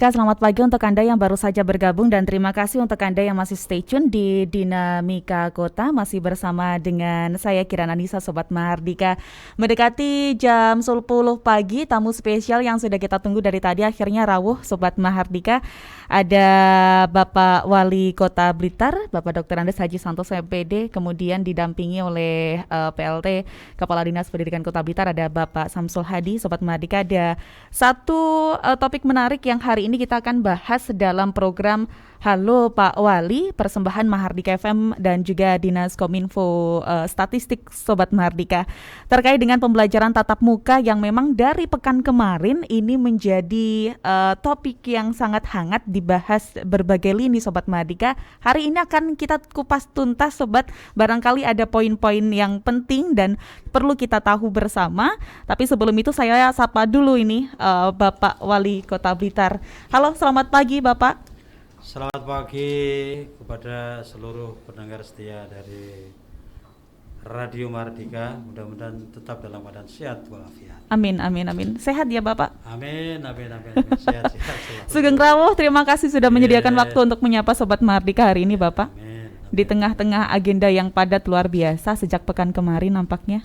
Mahardika, selamat pagi untuk Anda yang baru saja bergabung dan terima kasih untuk Anda yang masih stay tune di Dinamika Kota. Masih bersama dengan saya Kirana Nisa, Sobat Mahardika. Mendekati jam 10 pagi, tamu spesial yang sudah kita tunggu dari tadi akhirnya rawuh, Sobat Mahardika. Ada Bapak Wali Kota Blitar, Bapak Dr. Andes Haji Santoso MPD, kemudian didampingi oleh PLT Kepala Dinas Pendidikan Kota Blitar, ada Bapak Samsul Hadi. Sobat Mahardika, ada satu topik menarik yang hari ini kita akan bahas dalam program Halo Pak Wali, persembahan Mahardika FM dan juga Dinas Kominfo Statistik, Sobat Mahardika, terkait dengan pembelajaran tatap muka yang memang dari pekan kemarin ini menjadi topik yang sangat hangat dibahas berbagai lini, Sobat Mahardika. Hari ini akan kita kupas tuntas, Sobat, barangkali ada poin-poin yang penting dan perlu kita tahu bersama. Tapi sebelum itu saya sapa dulu ini Bapak Wali Kota Blitar. Halo, selamat pagi Bapak. Selamat pagi kepada seluruh pendengar setia dari Radio Mahardika. Mudah-mudahan tetap dalam keadaan sehat walafiat. Amin, amin, amin. Sehat ya Bapak? Amin, amin, amin, amin. Sehat. Sugeng Rawuh, terima kasih sudah menyediakan waktu untuk menyapa Sobat Mahardika hari ini Bapak. Amin, amin. Di tengah-tengah agenda yang padat luar biasa sejak pekan kemarin nampaknya.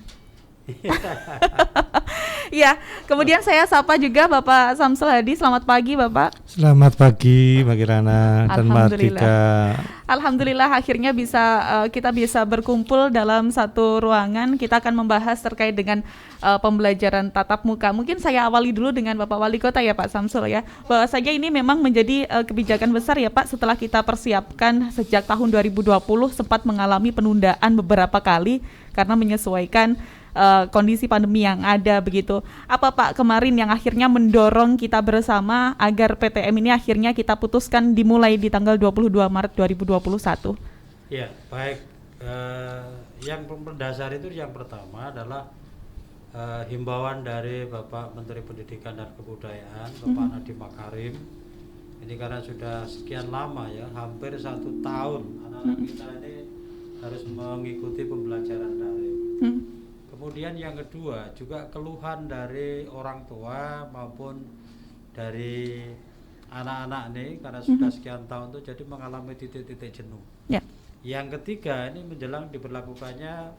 Ya, kemudian saya sapa juga Bapak Samsul Hadi. Selamat pagi Bapak. Selamat pagi Mbak Kirana dan Mahardika. Alhamdulillah akhirnya kita bisa berkumpul dalam satu ruangan. Kita akan membahas terkait dengan pembelajaran tatap muka. Mungkin saya awali dulu dengan Bapak Wali Kota ya Pak Samsul ya. Bahwasanya ini memang menjadi kebijakan besar ya Pak, setelah kita persiapkan sejak tahun 2020 sempat mengalami penundaan beberapa kali karena menyesuaikan kondisi pandemi yang ada begitu. Apa Pak kemarin yang akhirnya mendorong kita bersama agar PTM ini akhirnya kita putuskan dimulai di tanggal 22 Maret 2021? Ya, baik. Yang mendasar itu yang pertama adalah himbauan dari Bapak Menteri Pendidikan dan Kebudayaan, Bapak Nadiem Makarim. Ini karena sudah sekian lama ya, hampir 1 tahun anak-anak kita ini harus mengikuti pembelajaran daring. Kemudian yang kedua juga keluhan dari orang tua maupun dari anak-anak nih karena sudah sekian tahun tuh jadi mengalami titik-titik jenuh. Ya. Yang ketiga ini menjelang diberlakukannya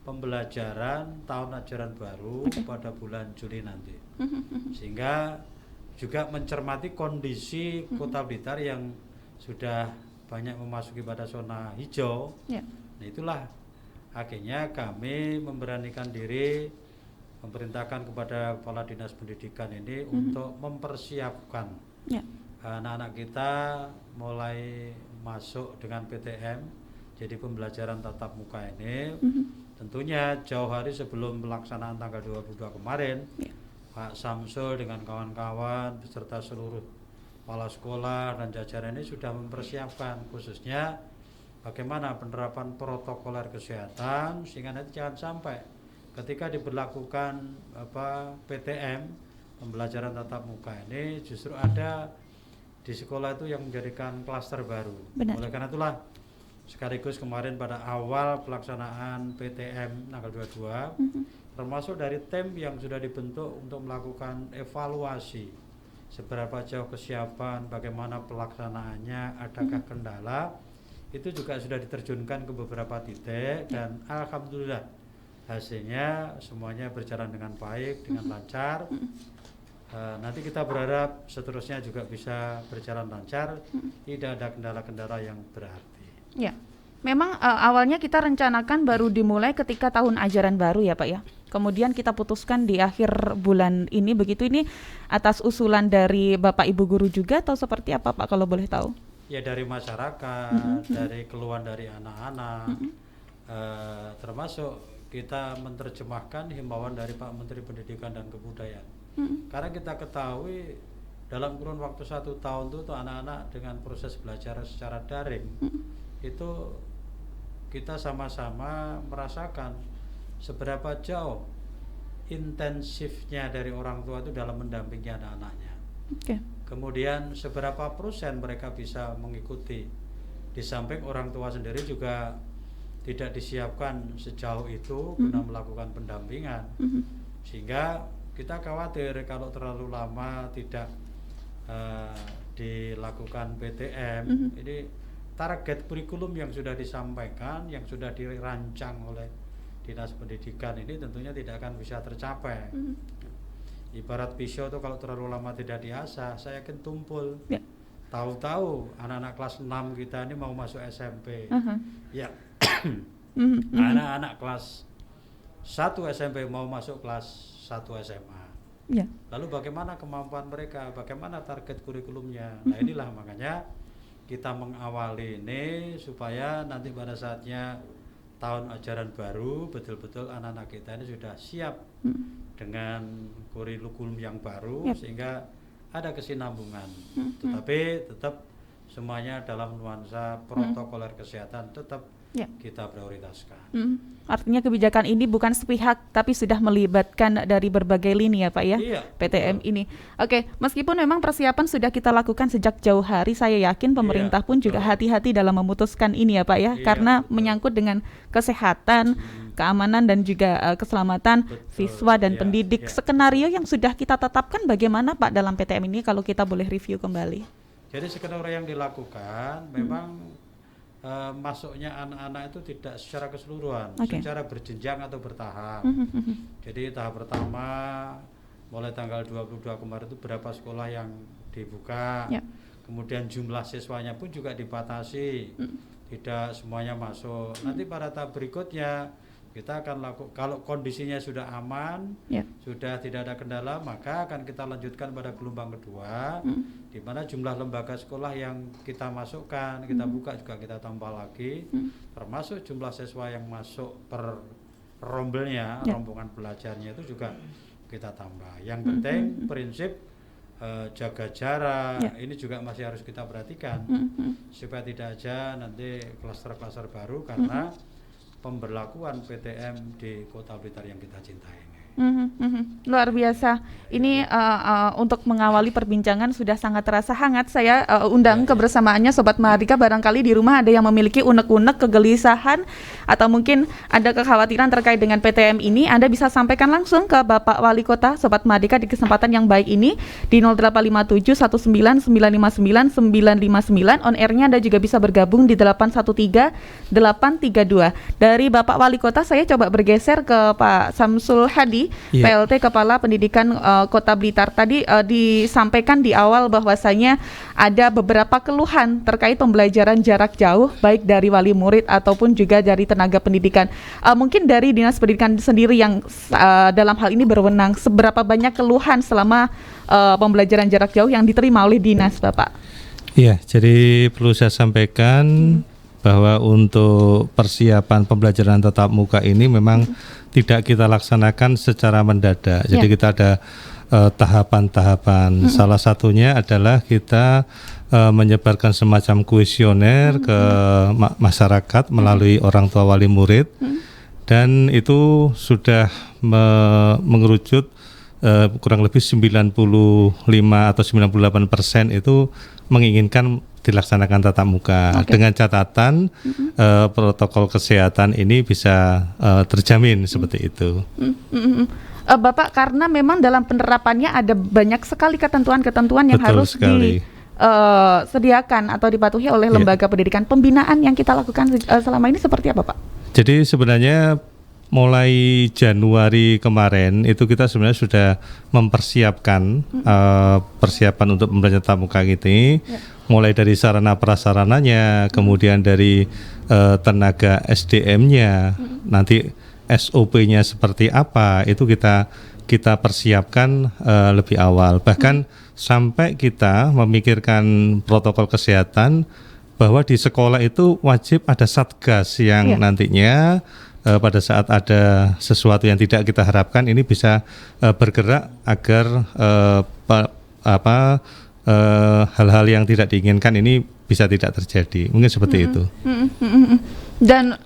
pembelajaran tahun ajaran baru pada bulan Juni nanti. Sehingga juga mencermati kondisi Kota Blitar yang sudah banyak memasuki pada zona hijau. Ya. Nah itulah akhirnya kami memberanikan diri memerintahkan kepada Kepala Dinas Pendidikan ini untuk mempersiapkan anak-anak kita mulai masuk dengan PTM, jadi pembelajaran tatap muka ini. Tentunya jauh hari sebelum pelaksanaan tanggal 22 kemarin, Pak Samsul dengan kawan-kawan beserta seluruh kepala sekolah dan jajaran ini sudah mempersiapkan khususnya bagaimana penerapan protokoler kesehatan sehingga nanti jangan sampai ketika diberlakukan PTM pembelajaran tatap muka ini justru ada di sekolah itu yang menjadikan klaster baru. Benar. Oleh karena itulah sekaligus kemarin pada awal pelaksanaan PTM tanggal 22 termasuk dari tim yang sudah dibentuk untuk melakukan evaluasi seberapa jauh kesiapan, bagaimana pelaksanaannya, adakah kendala, itu juga sudah diterjunkan ke beberapa titik dan alhamdulillah hasilnya semuanya berjalan dengan baik, dengan lancar. Nanti kita berharap seterusnya juga bisa berjalan lancar, tidak ada kendala-kendala yang berarti. Ya, memang awalnya kita rencanakan baru dimulai ketika tahun ajaran baru ya Pak ya. Kemudian kita putuskan di akhir bulan ini begitu. Ini atas usulan dari Bapak Ibu Guru juga atau seperti apa Pak kalau boleh tahu? Ya dari masyarakat, dari keluhan dari anak-anak, termasuk kita menerjemahkan himbauan dari Pak Menteri Pendidikan dan Kebudayaan. Karena kita ketahui dalam kurun waktu 1 tahun itu anak-anak dengan proses belajar secara daring itu kita sama-sama merasakan seberapa jauh intensifnya dari orang tua itu dalam mendampingi anak-anaknya. Kemudian seberapa persen mereka bisa mengikuti. Di samping orang tua sendiri juga tidak disiapkan sejauh itu guna melakukan pendampingan. Sehingga kita khawatir kalau terlalu lama tidak dilakukan PTM, ini target kurikulum yang sudah disampaikan, yang sudah dirancang oleh Dinas Pendidikan ini tentunya tidak akan bisa tercapai. Ibarat pisau itu kalau terlalu lama tidak diasah, saya yakin tumpul. Tahu-tahu anak-anak kelas 6 kita ini mau masuk SMP. Ya, anak-anak kelas 1 SMP mau masuk kelas 1 SMA. Lalu bagaimana kemampuan mereka, bagaimana target kurikulumnya. Nah inilah makanya kita mengawali ini supaya nanti pada saatnya tahun ajaran baru betul-betul anak-anak kita ini sudah siap dengan kurikulum yang baru, sehingga ada kesinambungan. Tetapi tetap semuanya dalam nuansa protokoler kesehatan tetap kita prioritaskan. Artinya kebijakan ini bukan sepihak tapi sudah melibatkan dari berbagai lini ya Pak ya, PTM ini. Oke, meskipun memang persiapan sudah kita lakukan sejak jauh hari, saya yakin pemerintah pun juga hati-hati dalam memutuskan ini ya Pak ya, karena menyangkut dengan kesehatan, keamanan dan juga keselamatan siswa dan pendidik. Skenario yang sudah kita tetapkan bagaimana Pak dalam PTM ini, kalau kita boleh review kembali? Jadi skenario yang dilakukan memang masuknya anak-anak itu tidak secara keseluruhan, secara berjenjang atau bertahap. Jadi tahap pertama mulai tanggal 22 kemarin itu berapa sekolah yang dibuka, kemudian jumlah siswanya pun juga dibatasi, tidak semuanya masuk. Nanti pada tahap berikutnya kita akan lakukan, kalau kondisinya sudah aman, sudah tidak ada kendala, maka akan kita lanjutkan pada gelombang kedua, di mana jumlah lembaga sekolah yang kita masukkan, kita buka juga kita tambah lagi, termasuk jumlah siswa yang masuk per rombelnya, rombongan belajarnya itu juga kita tambah. Yang penting prinsip jaga jarak ini juga masih harus kita perhatikan, supaya tidak aja nanti klaster-klaster baru karena pemberlakuan PTM di Kota Blitar yang kita cintai ini. Luar biasa. Ini untuk mengawali perbincangan sudah sangat terasa hangat. Saya undang kebersamaannya Sobat Mahardika. Barangkali di rumah ada yang memiliki unek-unek, kegelisahan, atau mungkin ada kekhawatiran terkait dengan PTM ini. Anda bisa sampaikan langsung ke Bapak Wali Kota Sobat Mahardika di kesempatan yang baik ini di 0857 19 959 959. On airnya Anda juga bisa bergabung di 813 832. Dari Bapak Wali Kota saya coba bergeser ke Pak Samsul Hadi, PLT Kepala Pendidikan Kota Blitar. Tadi disampaikan di awal bahwasanya ada beberapa keluhan terkait pembelajaran jarak jauh, baik dari wali murid ataupun juga dari tenaga pendidikan. Mungkin dari Dinas Pendidikan sendiri yang dalam hal ini berwenang, seberapa banyak keluhan selama pembelajaran jarak jauh yang diterima oleh Dinas, Bapak? Iya, jadi perlu saya sampaikan bahwa untuk persiapan pembelajaran tatap muka ini memang tidak kita laksanakan secara mendadak. Jadi kita ada tahapan-tahapan. Salah satunya adalah kita menyebarkan semacam kuesioner ke masyarakat melalui orang tua wali murid, dan itu sudah mengerucut kurang lebih 95 atau 98% itu menginginkan dilaksanakan tatap muka, dengan catatan protokol kesehatan ini bisa terjamin seperti itu. Bapak, karena memang dalam penerapannya ada banyak sekali ketentuan-ketentuan yang harus disediakan atau dipatuhi oleh lembaga pendidikan. Pembinaan yang kita lakukan selama ini seperti apa, Pak? Jadi sebenarnya mulai Januari kemarin itu kita sebenarnya sudah mempersiapkan persiapan untuk pembelajaran tatap muka ini, mulai dari sarana prasarananya, kemudian dari tenaga SDM-nya, nanti SOP-nya seperti apa, itu kita persiapkan lebih awal. Bahkan sampai kita memikirkan protokol kesehatan bahwa di sekolah itu wajib ada satgas yang nantinya pada saat ada sesuatu yang tidak kita harapkan ini bisa bergerak agar hal-hal yang tidak diinginkan ini bisa tidak terjadi. Mungkin seperti itu. Dan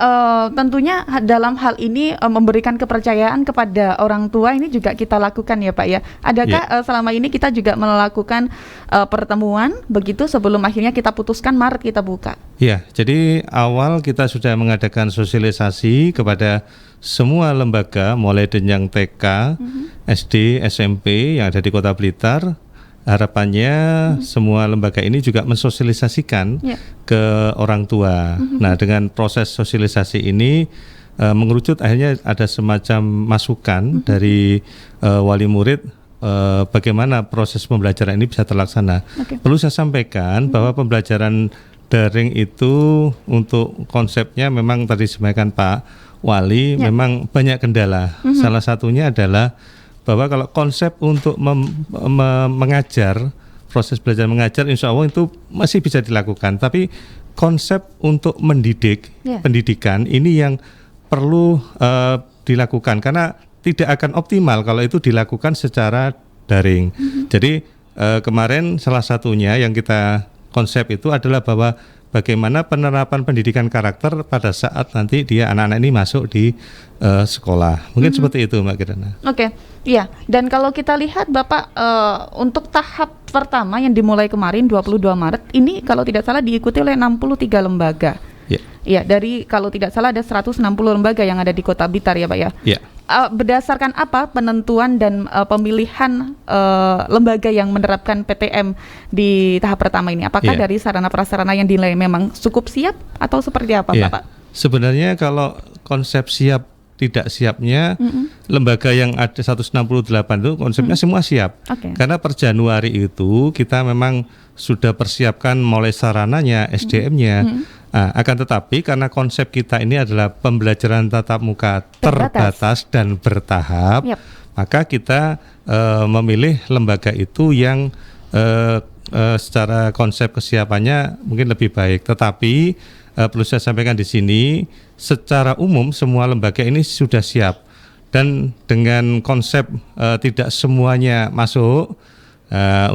tentunya dalam hal ini memberikan kepercayaan kepada orang tua ini juga kita lakukan ya Pak ya. Adakah selama ini kita juga melakukan pertemuan begitu sebelum akhirnya kita putuskan Maret kita buka? Ya, jadi awal kita sudah mengadakan sosialisasi kepada semua lembaga mulai jenjang TK, SD, SMP yang ada di Kota Blitar. harapannya semua lembaga ini juga mensosialisasikan ke orang tua. Nah, dengan proses sosialisasi ini mengerucut akhirnya ada semacam masukan dari wali murid bagaimana proses pembelajaran ini bisa terlaksana. Perlu saya sampaikan bahwa pembelajaran daring itu untuk konsepnya memang tadi disampaikan Pak Wali memang banyak kendala. Salah satunya adalah bahwa kalau konsep untuk mengajar, proses belajar mengajar insya Allah itu masih bisa dilakukan, tapi konsep untuk mendidik, pendidikan ini yang perlu dilakukan karena tidak akan optimal kalau itu dilakukan secara daring. Jadi kemarin salah satunya yang kita konsep itu adalah bahwa bagaimana penerapan pendidikan karakter pada saat nanti anak-anak ini masuk di sekolah. Mungkin seperti itu Mbak Kirana. Iya, dan kalau kita lihat Bapak untuk tahap pertama yang dimulai kemarin 22 Maret ini kalau tidak salah diikuti oleh 63 lembaga. Iya, dari kalau tidak salah ada 160 lembaga yang ada di Kota Blitar ya Pak ya. Berdasarkan apa penentuan dan pemilihan lembaga yang menerapkan PTM di tahap pertama ini? Apakah dari sarana prasarana yang dinilai memang cukup siap atau seperti apa Bapak? Sebenarnya kalau konsep siap tidak siapnya lembaga yang ada 168 itu konsepnya semua siap. Karena per Januari itu kita memang sudah persiapkan mulai sarananya, SDM-nya. Akan tetapi karena konsep kita ini adalah pembelajaran tatap muka terbatas dan bertahap, maka kita memilih lembaga itu yang secara konsep kesiapannya mungkin lebih baik. Tetapi perlu saya sampaikan di sini, secara umum semua lembaga ini sudah siap dan dengan konsep tidak semuanya masuk.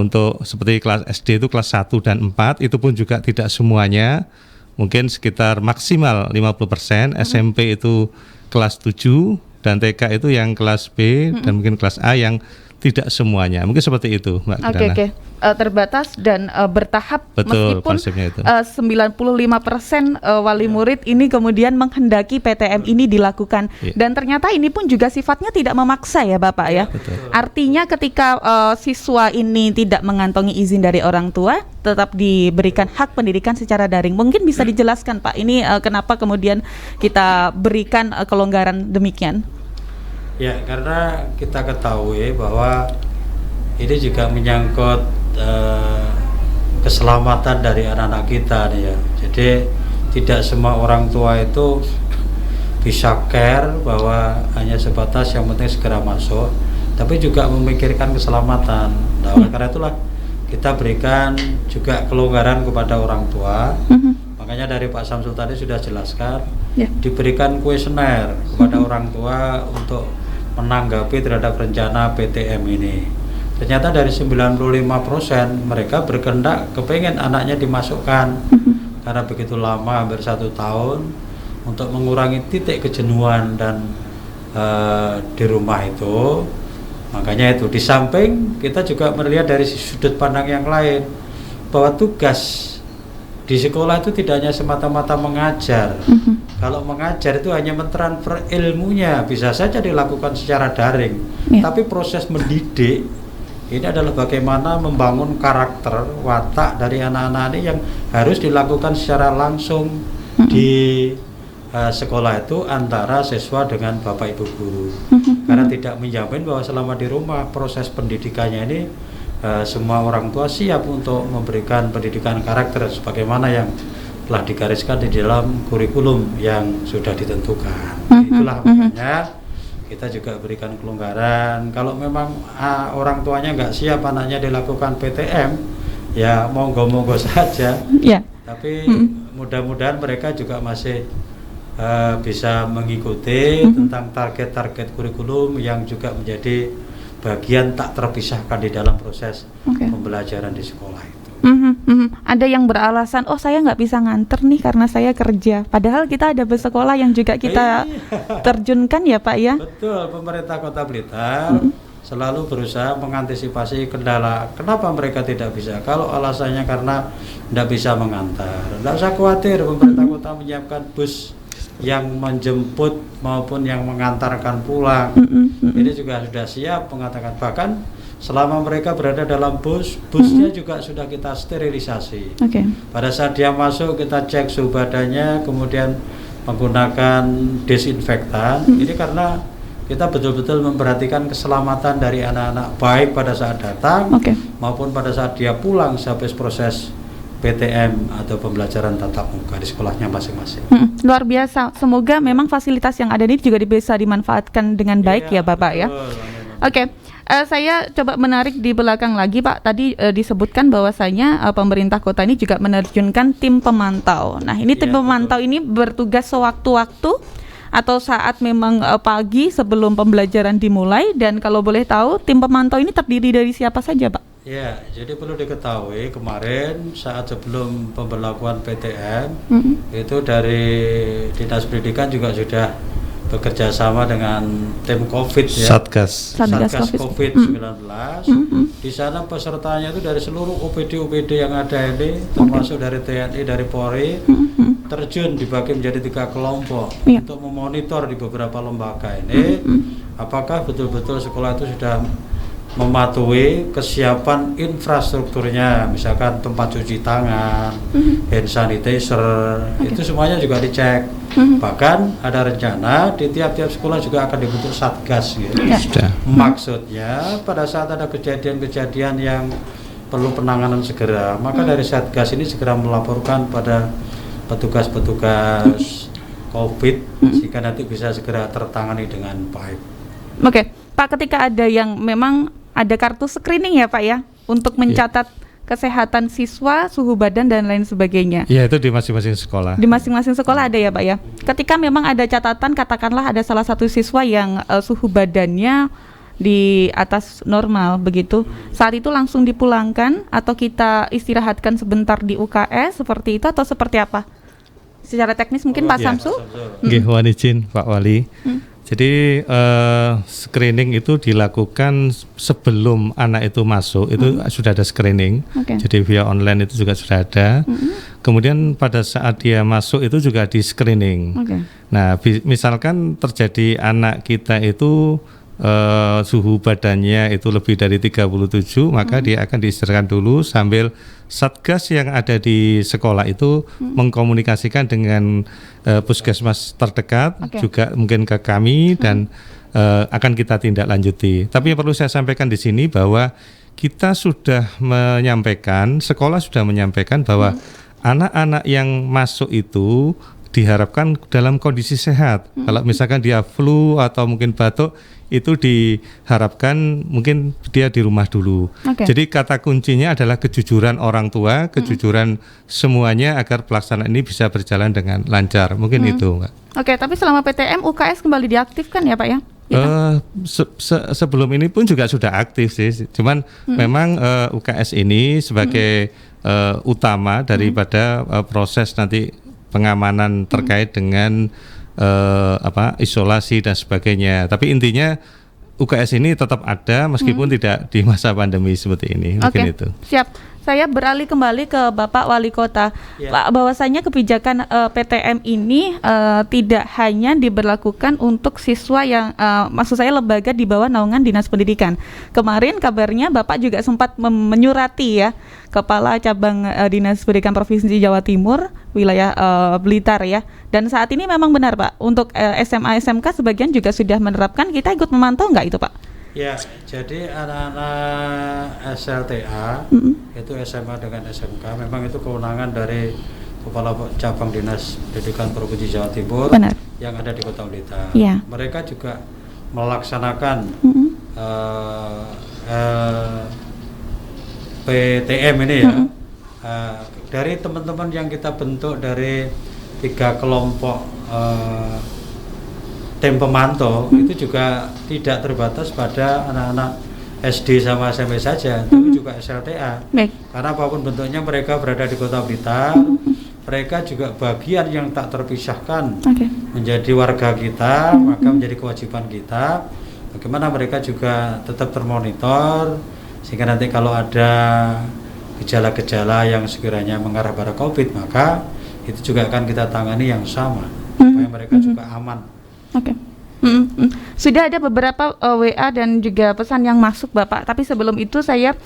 Untuk seperti kelas SD itu kelas 1 dan 4 itu pun juga tidak semuanya, mungkin sekitar maksimal 50%, SMP itu kelas 7 dan TK itu yang kelas B dan mungkin kelas A yang tidak semuanya. Mungkin seperti itu Mbak Kirana. Terbatas dan bertahap. Betul, meskipun konsepnya itu. 95% wali murid ini kemudian menghendaki PTM ini dilakukan dan ternyata ini pun juga sifatnya tidak memaksa ya Bapak ya. Artinya ketika siswa ini tidak mengantongi izin dari orang tua tetap diberikan hak pendidikan secara daring. Mungkin bisa dijelaskan Pak ini kenapa kemudian kita berikan kelonggaran demikian? Ya, karena kita ketahui bahwa ini juga menyangkut keselamatan dari anak-anak kita nih ya. Jadi tidak semua orang tua itu bisa care bahwa hanya sebatas yang penting segera masuk, tapi juga memikirkan keselamatan. Nah, oleh karena itulah kita berikan juga kelonggaran kepada orang tua. Makanya dari Pak Samsul tadi sudah jelaskan, diberikan kuesioner kepada orang tua untuk menanggapi terhadap rencana PTM ini. Ternyata dari 95% mereka berkehendak kepengen anaknya dimasukkan karena begitu lama hampir 1 tahun untuk mengurangi titik kejenuhan dan di rumah itu. Makanya itu di samping kita juga melihat dari sudut pandang yang lain bahwa tugas di sekolah itu tidak hanya semata-mata mengajar. Kalau mengajar itu hanya mentransfer ilmunya, bisa saja dilakukan secara daring. Tapi proses mendidik ini adalah bagaimana membangun karakter, watak dari anak-anak ini yang harus dilakukan secara langsung di sekolah itu antara siswa dengan bapak ibu guru. Karena tidak menjamin bahwa selama di rumah proses pendidikannya ini semua orang tua siap untuk memberikan pendidikan karakter sebagaimana yang telah digariskan di dalam kurikulum yang sudah ditentukan. Itulah makanya kita juga berikan kelonggaran. Kalau memang orang tuanya nggak siap anaknya dilakukan PTM, ya monggo-monggo saja. Tapi mudah-mudahan mereka juga masih bisa mengikuti tentang target-target kurikulum yang juga menjadi bagian tak terpisahkan di dalam proses pembelajaran di sekolah itu. Ada yang beralasan, oh saya nggak bisa nganter nih karena saya kerja. Padahal kita ada bus sekolah yang juga kita terjunkan ya Pak ya. Betul, pemerintah Kota Blitar selalu berusaha mengantisipasi kendala. Kenapa mereka tidak bisa? Kalau alasannya karena tidak bisa mengantar, tidak usah khawatir. Pemerintah kota menyiapkan bus yang menjemput maupun yang mengantarkan pulang. Ini juga sudah siap mengatakan, bahkan selama mereka berada dalam busnya juga sudah kita sterilisasi. Pada saat dia masuk kita cek suhu badannya, kemudian menggunakan desinfektan. Ini karena kita betul-betul memperhatikan keselamatan dari anak-anak, baik pada saat datang maupun pada saat dia pulang sampai proses PTM atau pembelajaran tatap muka di sekolahnya masing-masing. Luar biasa. Semoga memang fasilitas yang ada ini juga bisa dimanfaatkan dengan baik ya Bapak ya. Saya coba menarik di belakang lagi Pak. Tadi disebutkan bahwasanya pemerintah kota ini juga menerjunkan tim pemantau. Nah ini tim pemantau ini bertugas sewaktu-waktu atau saat memang pagi sebelum pembelajaran dimulai, dan kalau boleh tahu tim pemantau ini terdiri dari siapa saja Pak? Ya, jadi perlu diketahui kemarin saat sebelum pemberlakuan PTM itu dari Dinas Pendidikan juga sudah bekerja sama dengan tim COVID ya, Satgas COVID-19. Di sana pesertanya itu dari seluruh OPD yang ada ini, termasuk dari TNI, dari Polri, terjun dibagi menjadi 3 kelompok untuk memonitor di beberapa lembaga ini apakah betul-betul sekolah itu sudah mematuhi kesiapan infrastrukturnya, misalkan tempat cuci tangan, hand sanitizer, itu semuanya juga dicek. Bahkan ada rencana di tiap-tiap sekolah juga akan dibentuk satgas gitu. Maksudnya pada saat ada kejadian-kejadian yang perlu penanganan segera, maka dari satgas ini segera melaporkan pada petugas-petugas COVID sehingga nanti bisa segera tertangani dengan baik. Pak, ketika ada yang memang ada kartu screening ya Pak ya, untuk mencatat kesehatan siswa, suhu badan dan lain sebagainya. Iya, itu di masing-masing sekolah. Di masing-masing sekolah ada ya Pak ya. Ketika memang ada catatan, katakanlah ada salah satu siswa yang suhu badannya di atas normal begitu, saat itu langsung dipulangkan atau kita istirahatkan sebentar di UKS seperti itu atau seperti apa? Secara teknis mungkin Pak Samsul? Nggih, mohon izin Pak Wali. Jadi screening itu dilakukan sebelum anak itu masuk, itu sudah ada screening. Jadi via online itu juga sudah ada. Kemudian pada saat dia masuk itu juga di screening. Nah, misalkan terjadi anak kita itu suhu badannya itu lebih dari 37, maka dia akan diistirahatkan dulu sambil satgas yang ada di sekolah itu mengkomunikasikan dengan puskesmas terdekat, juga mungkin ke kami dan akan kita tindak lanjuti. Tapi yang perlu saya sampaikan di sini bahwa kita sudah menyampaikan, sekolah sudah menyampaikan bahwa anak-anak yang masuk itu diharapkan dalam kondisi sehat. Kalau misalkan dia flu atau mungkin batuk, itu diharapkan mungkin dia di rumah dulu. Jadi kata kuncinya adalah kejujuran orang tua, kejujuran semuanya agar pelaksanaan ini bisa berjalan dengan lancar. Mungkin itu, Mbak. Tapi selama PTM UKS kembali diaktifkan ya Pak ya? Sebelum ini pun juga sudah aktif sih. Cuman memang UKS ini sebagai utama daripada proses nanti pengamanan terkait dengan isolasi dan sebagainya. Tapi intinya UKS ini tetap ada meskipun tidak di masa pandemi seperti ini. Mungkin itu. Siap. Saya beralih kembali ke Bapak Wali Kota. Pak, bahwasanya kebijakan PTM ini tidak hanya diberlakukan untuk siswa yang maksud saya lembaga di bawah naungan Dinas Pendidikan. Kemarin kabarnya Bapak juga sempat menyurati ya Kepala Cabang Dinas Pendidikan Provinsi Jawa Timur wilayah Blitar ya. Dan saat ini memang benar Pak, untuk SMA SMK sebagian juga sudah menerapkan. Kita ikut memantau nggak itu Pak? Ya, jadi anak-anak SLTA itu SMA dengan SMK memang itu kewenangan dari Kepala Cabang Dinas Pendidikan Provinsi Jawa Timur yang ada di Kota Blitar. Mereka juga melaksanakan PTM ini ya. Dari teman-teman yang kita bentuk dari 3 kelompok tim pemantau itu juga tidak terbatas pada anak-anak SD sama SMP saja, tapi juga SLTA. Karena apapun bentuknya mereka berada di Kota Blitar, mereka juga bagian yang tak terpisahkan menjadi warga kita, maka menjadi kewajiban kita bagaimana mereka juga tetap termonitor sehingga nanti kalau ada gejala-gejala yang sekiranya mengarah pada COVID, maka itu juga akan kita tangani yang sama supaya mereka juga aman. Sudah ada beberapa WA dan juga pesan yang masuk Bapak, tapi sebelum itu saya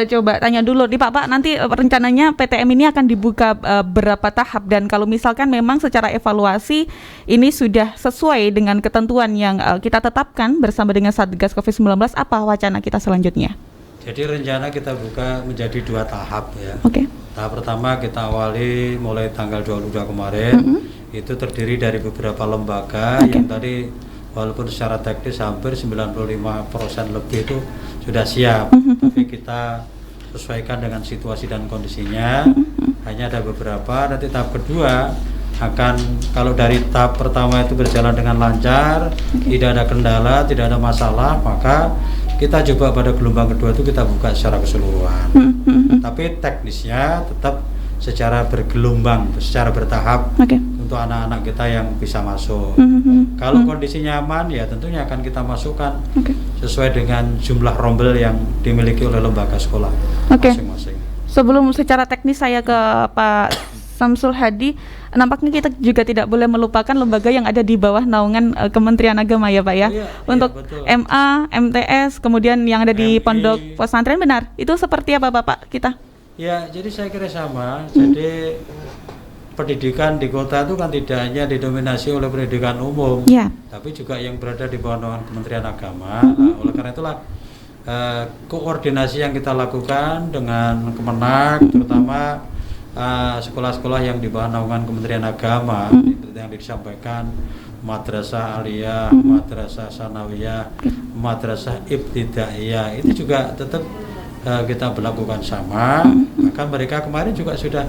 coba tanya dulu nih Pak, nanti rencananya PTM ini akan dibuka berapa tahap, dan kalau misalkan memang secara evaluasi ini sudah sesuai dengan ketentuan yang kita tetapkan bersama dengan Satgas COVID-19, apa wacana kita selanjutnya? Jadi rencana kita buka menjadi 2 tahap ya. Oke. Tahap pertama kita awali mulai tanggal 22 kemarin, itu terdiri dari beberapa lembaga yang tadi walaupun secara teknis hampir 95% lebih itu sudah siap, tapi kita sesuaikan dengan situasi dan kondisinya. Hanya ada beberapa. Nanti tahap kedua akan, kalau dari tahap pertama itu berjalan dengan lancar, tidak ada kendala, tidak ada masalah, maka kita coba pada gelombang kedua itu kita buka secara keseluruhan. Tapi teknisnya tetap secara bergelombang, secara bertahap untuk anak-anak kita yang bisa masuk. Kalau kondisinya aman, ya tentunya akan kita masukkan sesuai dengan jumlah rombel yang dimiliki oleh lembaga sekolah masing-masing. Sebelum secara teknis saya ke Pak Samsul Hadi, nampaknya kita juga tidak boleh melupakan lembaga yang ada di bawah naungan Kementerian Agama ya Pak ya. Untuk MA, MTS, kemudian yang ada di pondok pesantren, benar? Itu seperti apa Bapak kita? Ya, jadi saya kira sama. Jadi pendidikan di kota itu kan tidak hanya didominasi oleh pendidikan umum, tapi juga yang berada di bawah naungan Kementerian Agama. Nah, oleh karena itulah koordinasi yang kita lakukan dengan Kemenak, terutama sekolah-sekolah yang di bawah naungan Kementerian Agama, seperti yang disampaikan, madrasah aliyah, madrasah sanawiyah, madrasah ibtidaiyah, itu juga tetap kita berlakukan sama. Maka mereka kemarin juga sudah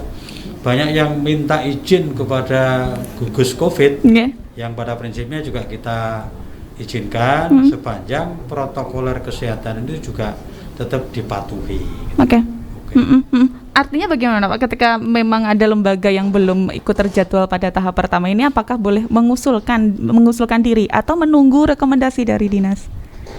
banyak yang minta izin kepada gugus COVID, yang pada prinsipnya juga kita izinkan sepanjang protokoler kesehatan itu juga tetap dipatuhi. Artinya bagaimana Pak, ketika memang ada lembaga yang belum ikut terjadwal pada tahap pertama ini, apakah boleh mengusulkan diri atau menunggu rekomendasi dari dinas?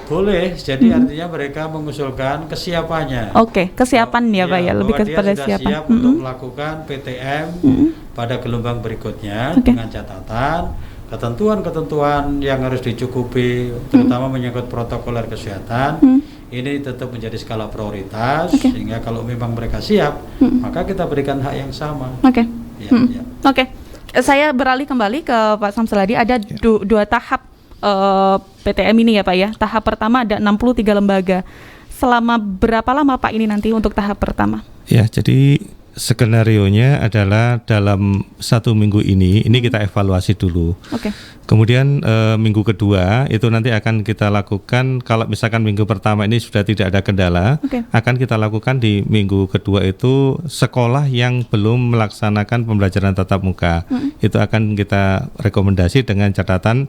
Boleh, jadi artinya mereka mengusulkan kesiapannya. Kesiapan ya Pak ya, lebih kepada siapa siap untuk melakukan PTM pada gelombang berikutnya, dengan catatan ketentuan-ketentuan yang harus dicukupi, terutama menyangkut protokoler kesehatan, ini tetap menjadi skala prioritas, sehingga kalau memang mereka siap, maka kita berikan hak yang sama. Saya beralih kembali ke Pak Samsul Hadi. Ada 2 tahap PTM ini ya Pak ya. Tahap pertama ada 63 lembaga. Selama berapa lama Pak ini nanti untuk tahap pertama? Ya, jadi skenarionya adalah dalam 1 minggu ini kita evaluasi dulu. Kemudian minggu kedua itu nanti akan kita lakukan, kalau misalkan minggu pertama ini sudah tidak ada kendala, akan kita lakukan di minggu kedua itu sekolah yang belum melaksanakan pembelajaran tatap muka. Itu akan kita rekomendasi dengan catatan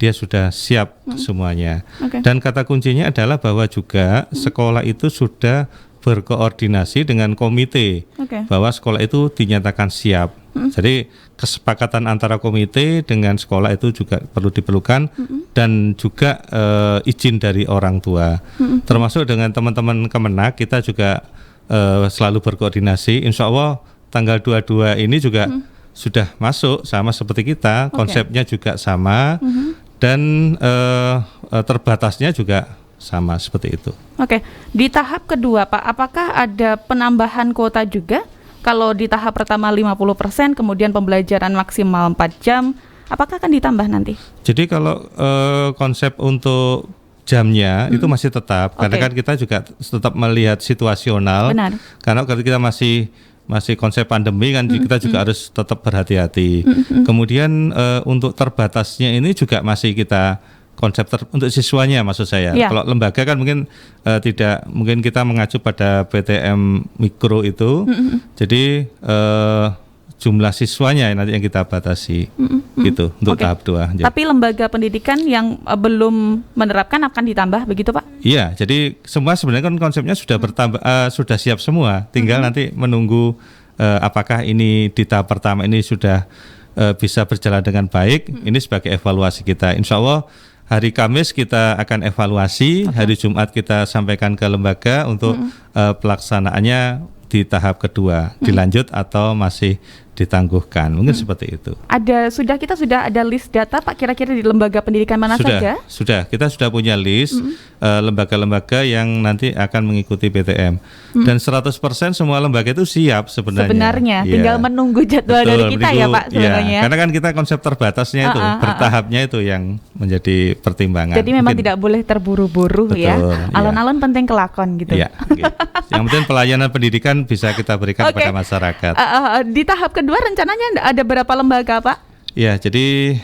dia sudah siap semuanya. Dan kata kuncinya adalah bahwa juga sekolah itu sudah berkoordinasi dengan komite, bahwa sekolah itu dinyatakan siap. Jadi kesepakatan antara komite dengan sekolah itu juga perlu diperlukan, dan juga izin dari orang tua. Termasuk dengan teman-teman Kemenak, kita juga selalu berkoordinasi. Insya Allah tanggal 22 ini juga sudah masuk sama seperti kita, konsepnya juga sama, dan terbatasnya juga sama seperti itu. Di tahap kedua Pak, apakah ada penambahan kuota juga? Kalau di tahap pertama 50%, kemudian pembelajaran maksimal 4 jam, apakah akan ditambah nanti? Jadi kalau konsep untuk jamnya itu masih tetap, karena kan kita juga tetap melihat situasional. Karena kalau kita masih konsep pandemi kan, kita juga harus tetap berhati-hati. Kemudian untuk terbatasnya ini juga masih kita konsep untuk siswanya, maksud saya. Kalau lembaga kan mungkin tidak, mungkin kita mengacu pada PTM mikro itu. Jadi jumlah siswanya nanti yang kita batasi gitu untuk tahap 2. Tapi lembaga pendidikan yang belum menerapkan akan ditambah begitu Pak? Iya, jadi semua sebenarnya kan konsepnya sudah bertambah, sudah siap semua. Tinggal nanti menunggu apakah ini di tahap pertama ini sudah bisa berjalan dengan baik. Ini sebagai evaluasi kita. Insya Allah hari Kamis kita akan evaluasi, hari Jumat kita sampaikan ke lembaga untuk pelaksanaannya di tahap kedua, dilanjut atau masih ditangguhkan. Mungkin seperti itu. Kita sudah ada list data Pak, kira-kira di lembaga pendidikan mana saja? Sudah, kita sudah punya list lembaga-lembaga yang nanti akan mengikuti PTM. Dan 100% semua lembaga itu siap sebenarnya. Tinggal menunggu jadwal dari kita ya Pak sebenarnya. Karena kan kita konsep terbatasnya itu, bertahapnya itu yang menjadi pertimbangan. Jadi memang tidak boleh terburu-buru ya. Alon-alon penting kelakon gitu. Iya. Yang penting pelayanan pendidikan bisa kita berikan kepada masyarakat. Di tahap kedua rencananya ada berapa lembaga Pak? Ya, jadi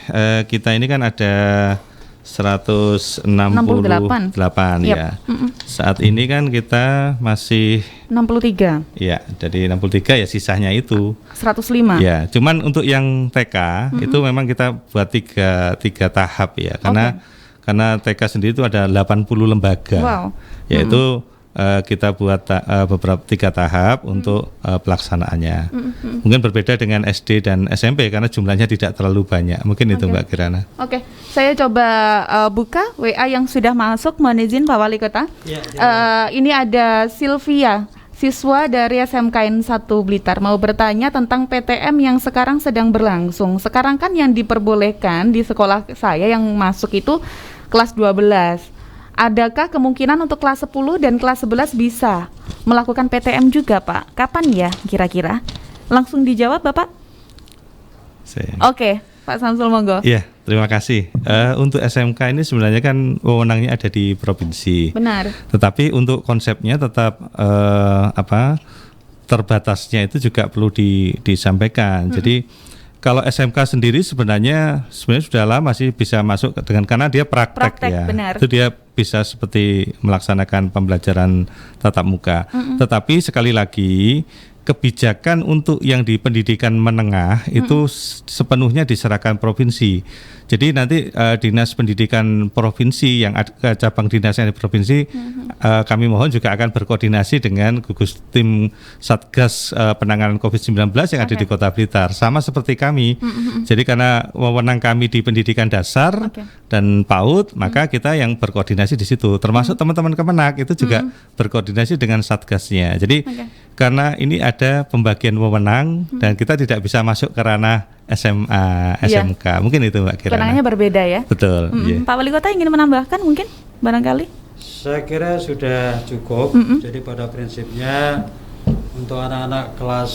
kita ini kan ada 168 ya. Saat ini kan kita masih 63. Ya, jadi 63 ya, sisanya itu 105. Ya, cuman untuk yang TK itu memang kita buat tiga tahap ya. Karena TK sendiri itu ada 80 lembaga. Yaitu kita buat beberapa 3 tahap untuk pelaksanaannya. Mungkin berbeda dengan SD dan SMP karena jumlahnya tidak terlalu banyak. Mungkin itu Mbak Kirana. Saya coba buka WA yang sudah masuk. Mohon izin Pak Wali Kota. Ini ada Sylvia, siswa dari SMKN 1 Blitar, mau bertanya tentang PTM yang sekarang sedang berlangsung. Sekarang kan yang diperbolehkan di sekolah saya yang masuk itu kelas 12. Adakah kemungkinan untuk kelas 10 dan kelas 11 bisa melakukan PTM juga Pak? Kapan ya kira-kira? Langsung dijawab Bapak? Oke, Pak Samsul monggo. Iya, terima kasih. Untuk SMK ini sebenarnya kan wewenangnya ada di provinsi. Benar. Tetapi untuk konsepnya tetap terbatasnya itu juga perlu disampaikan. Jadi kalau SMK sendiri sebenarnya sudah lama sih bisa masuk karena dia praktek ya. Benar. Itu dia bisa seperti melaksanakan pembelajaran tatap muka. Tetapi sekali lagi kebijakan untuk yang di pendidikan menengah itu sepenuhnya diserahkan provinsi. Jadi nanti dinas pendidikan provinsi yang ada cabang dinasnya di provinsi, kami mohon juga akan berkoordinasi dengan gugus tim Satgas penanganan COVID-19 yang ada di Kota Blitar, sama seperti kami. Jadi karena wewenang kami di pendidikan dasar dan PAUD, maka kita yang berkoordinasi di situ, termasuk teman-teman Kemenak itu juga berkoordinasi dengan Satgasnya. Jadi karena ini ada pembagian wewenang dan kita tidak bisa masuk ke ranah SMA, SMK. Mungkin itu Mbak Kirana. Kewenangannya berbeda ya. Betul. Pak Wali Kota ingin menambahkan mungkin barangkali? Saya kira sudah cukup. Jadi pada prinsipnya untuk anak-anak kelas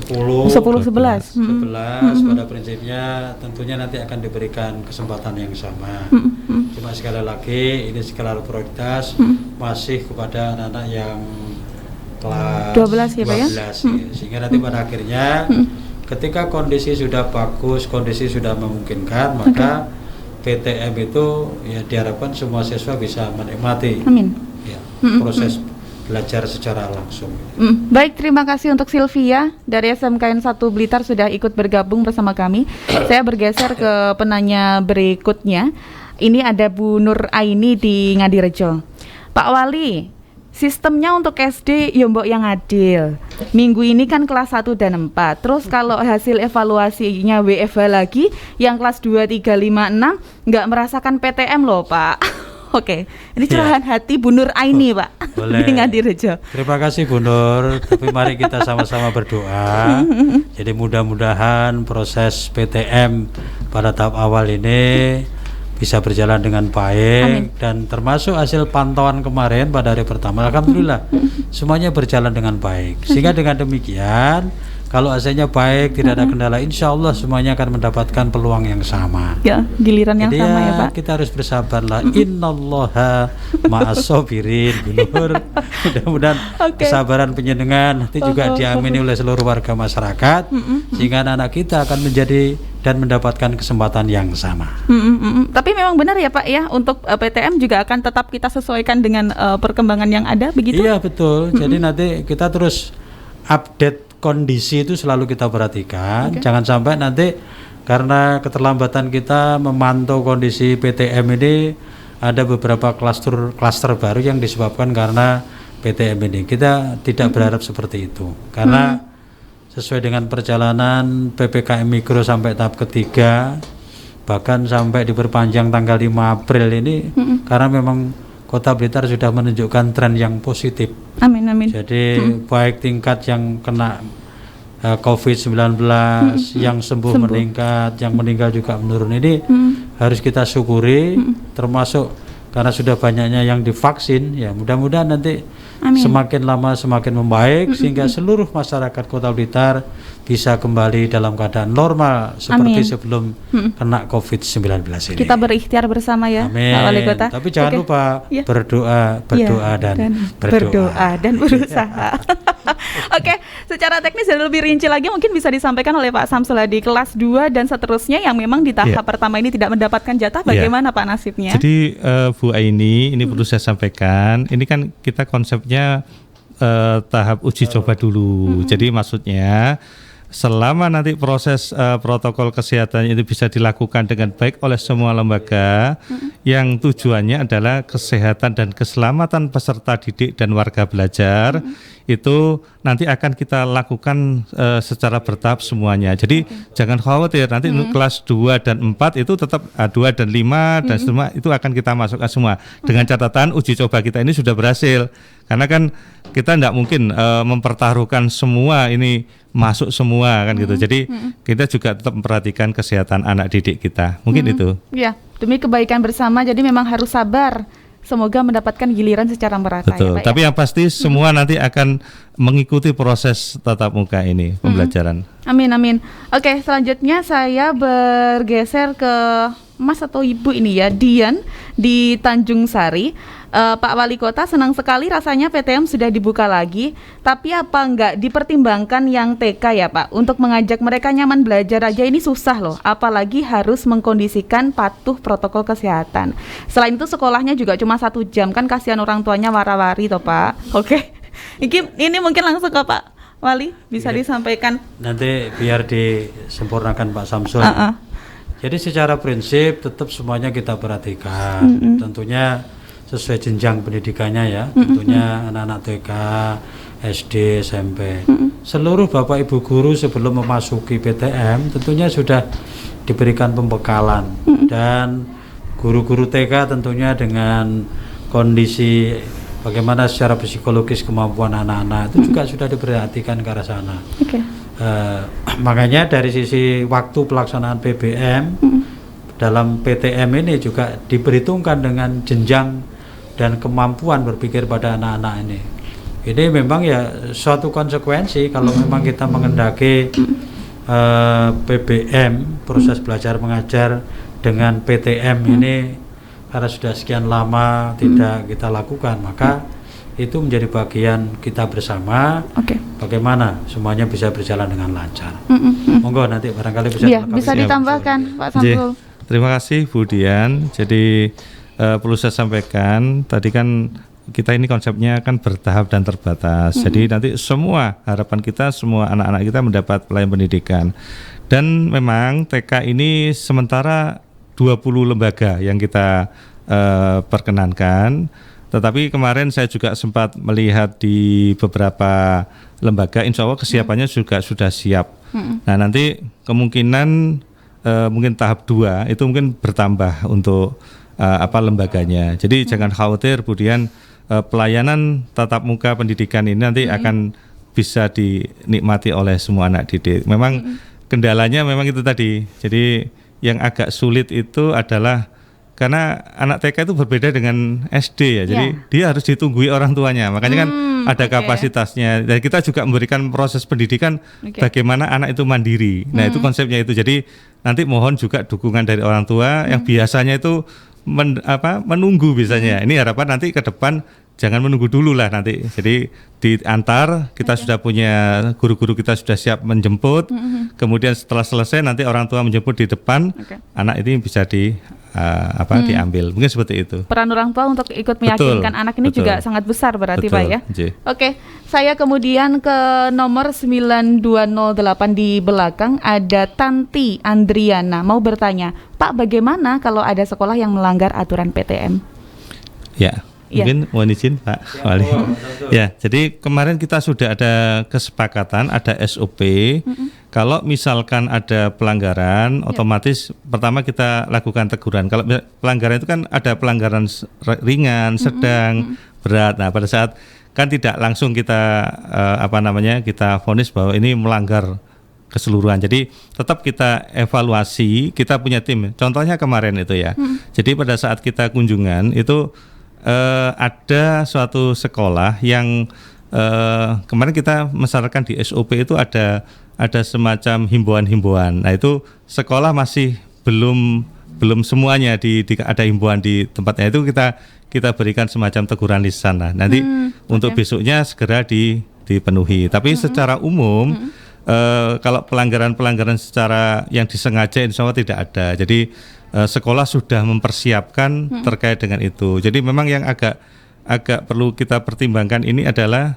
10, 11 pada prinsipnya tentunya nanti akan diberikan kesempatan yang sama. Cuma sekali lagi ini skala prioritas masih kepada anak-anak yang kelas 12 ya Pak ya? Sehingga nanti pada akhirnya ketika kondisi sudah bagus, kondisi sudah memungkinkan, maka PTM itu ya diharapkan semua siswa bisa menikmati proses belajar secara langsung. Baik, terima kasih untuk Sylvia dari SMKN 1 Blitar sudah ikut bergabung bersama kami. Saya bergeser ke penanya berikutnya. Ini ada Bu Nur Aini di Ngadirejo. Pak Wali, sistemnya untuk SD ya mbok yang adil. Minggu ini kan kelas 1 dan 4. Terus kalau hasil evaluasinya WFH lagi, yang kelas 2, 3, 5, 6 nggak merasakan PTM loh Pak. Oke, ini curahan hati Bu Nur Aini Pak. Boleh. Di Ngadirejo. Terima kasih Bu Nur. Tapi mari kita sama-sama berdoa. Jadi mudah-mudahan proses PTM pada tahap awal ini bisa berjalan dengan baik. Dan termasuk hasil pantauan kemarin pada hari pertama, alhamdulillah semuanya berjalan dengan baik. Sehingga dengan demikian kalau hasilnya baik, tidak ada kendala, insya Allah semuanya akan mendapatkan peluang yang sama. Ya, giliran yang jadi sama ya Pak. Kita harus bersabarlah. Innallaha ma'as-sabirin. Mudah-mudahan kesabaran penjenengan nanti juga diamini oleh seluruh warga masyarakat, sehingga anak-anak kita akan menjadi dan mendapatkan kesempatan yang sama. Tapi memang benar ya Pak ya, untuk PTM juga akan tetap kita sesuaikan dengan perkembangan yang ada, begitu? Iya betul. Jadi nanti kita terus update kondisi itu selalu kita perhatikan. Jangan sampai nanti karena keterlambatan kita memantau kondisi PTM ini ada beberapa klaster baru yang disebabkan karena PTM ini. Kita tidak berharap seperti itu. Karena sesuai dengan perjalanan PPKM Mikro sampai tahap ketiga, bahkan sampai diperpanjang tanggal 5 April ini, karena memang Kota Blitar sudah menunjukkan tren yang positif. Amin. Jadi baik tingkat yang kena COVID-19, yang sembuh meningkat, yang meninggal juga menurun, ini harus kita syukuri, termasuk karena sudah banyaknya yang divaksin, ya mudah-mudahan nanti semakin lama semakin membaik, sehingga seluruh masyarakat Kota Blitar bisa kembali dalam keadaan normal seperti sebelum kena COVID-19 ini. Kita berikhtiar bersama ya, Amin. Pak Wali Kota. Tapi jangan lupa berdoa dan berusaha. Oke, secara teknis dan lebih rinci lagi mungkin bisa disampaikan oleh Pak Samsul di kelas 2 dan seterusnya yang memang di tahap pertama ini tidak mendapatkan jatah, bagaimana Pak nasibnya? Jadi Bu Aini, ini perlu saya sampaikan, ini kan kita konsepnya tahap uji coba dulu. Jadi maksudnya selama nanti proses protokol kesehatan itu bisa dilakukan dengan baik oleh semua lembaga, yang tujuannya adalah kesehatan dan keselamatan peserta didik dan warga belajar, itu nanti akan kita lakukan secara bertahap semuanya. Jadi jangan khawatir, nanti kelas 2 dan 4 itu tetap 2 dan 5 dan semua itu akan kita masukkan semua. Dengan catatan uji coba kita ini sudah berhasil. Karena kan kita tidak mungkin mempertaruhkan semua ini masuk semua kan gitu. Jadi kita juga tetap memperhatikan kesehatan anak didik kita. Mungkin itu. Ya, demi kebaikan bersama, jadi memang harus sabar. Semoga mendapatkan giliran secara merata. Betul. Ya, Pak, tapi yang pasti semua nanti akan mengikuti proses tatap muka ini, pembelajaran. Amin, amin. Oke, selanjutnya saya bergeser ke Mas atau Ibu ini ya, Dian di Tanjung Sari. Pak Wali Kota, senang sekali rasanya PTM sudah dibuka lagi, tapi apa enggak dipertimbangkan yang TK ya Pak, untuk mengajak mereka nyaman belajar aja ini susah loh, apalagi harus mengkondisikan patuh protokol kesehatan. Selain itu sekolahnya juga cuma 1 jam, kan kasihan orang tuanya wara-wari toh Pak. Oke. Ini mungkin langsung ke Pak Wali, bisa disampaikan. Nanti biar disempurnakan Pak Samsul. Jadi secara prinsip tetap semuanya kita perhatikan. Tentunya sesuai jenjang pendidikannya ya. Tentunya anak-anak TK, SD, SMP. Seluruh Bapak Ibu guru sebelum memasuki PTM tentunya sudah diberikan pembekalan. Dan guru-guru TK tentunya dengan kondisi bagaimana secara psikologis kemampuan anak-anak itu juga sudah diperhatikan ke arah sana. Makanya dari sisi waktu pelaksanaan PBM dalam PTM ini juga diperhitungkan dengan jenjang dan kemampuan berpikir pada anak-anak ini. Ini memang ya suatu konsekuensi kalau memang kita mengendaki PBM, proses belajar mengajar dengan PTM ini karena sudah sekian lama tidak kita lakukan, maka itu menjadi bagian kita bersama. Bagaimana semuanya bisa berjalan dengan lancar. Monggo nanti barangkali bisa ditambahkan Pak Samsul. Terima kasih Bu Dian. Jadi perlu saya sampaikan, tadi kan kita ini konsepnya kan bertahap dan terbatas. Jadi nanti semua harapan kita, semua anak-anak kita mendapat pelayanan pendidikan. Dan memang TK ini sementara 20 lembaga yang kita perkenankan. Tetapi kemarin saya juga sempat melihat di beberapa lembaga, insya Allah kesiapannya juga sudah siap. Nah nanti kemungkinan mungkin tahap 2 itu mungkin bertambah untuk lembaganya. Jadi jangan khawatir Bu Dian, pelayanan tatap muka pendidikan ini nanti akan bisa dinikmati oleh semua anak didik. Memang kendalanya memang itu tadi. Jadi yang agak sulit itu adalah karena anak TK itu berbeda dengan SD ya, jadi dia harus ditunggui orang tuanya, makanya kan ada kapasitasnya. Dan kita juga memberikan proses pendidikan bagaimana anak itu mandiri. Nah itu konsepnya itu. Jadi nanti mohon juga dukungan dari orang tua yang biasanya itu menunggu biasanya. Ini harapan nanti ke depan jangan menunggu dulu lah nanti. Jadi diantar, kita sudah punya guru-guru kita sudah siap menjemput. Kemudian setelah selesai nanti orang tua menjemput di depan, anak ini bisa diambil. Mungkin seperti itu. Peran orang tua untuk ikut meyakinkan anak ini juga sangat besar berarti Pak ya. Oke, saya kemudian ke nomor 9208 di belakang ada Tanti Andriana mau bertanya, Pak bagaimana kalau ada sekolah yang melanggar aturan PTM? Ya. Mungkin mohon izin Pak Wali. Ya, jadi kemarin kita sudah ada kesepakatan, ada SOP Kalau misalkan ada pelanggaran, otomatis pertama kita lakukan teguran. Kalau pelanggaran itu kan ada pelanggaran ringan, sedang, berat. Nah, pada saat kan tidak langsung kita kita vonis bahwa ini melanggar keseluruhan. Jadi tetap kita evaluasi, kita punya tim. Contohnya kemarin itu ya. Jadi pada saat kita kunjungan itu ada suatu sekolah yang kemarin kita mensyaratkan di SOP itu ada semacam himbauan-himbauan. Nah, itu sekolah masih belum semuanya ada himbauan di tempatnya, itu kita berikan semacam teguran lisan lah. Nanti untuk besoknya segera dipenuhi. Tapi secara umum kalau pelanggaran secara yang disengaja insya Allah tidak ada. Jadi sekolah sudah mempersiapkan terkait dengan itu. Jadi memang yang agak perlu kita pertimbangkan ini adalah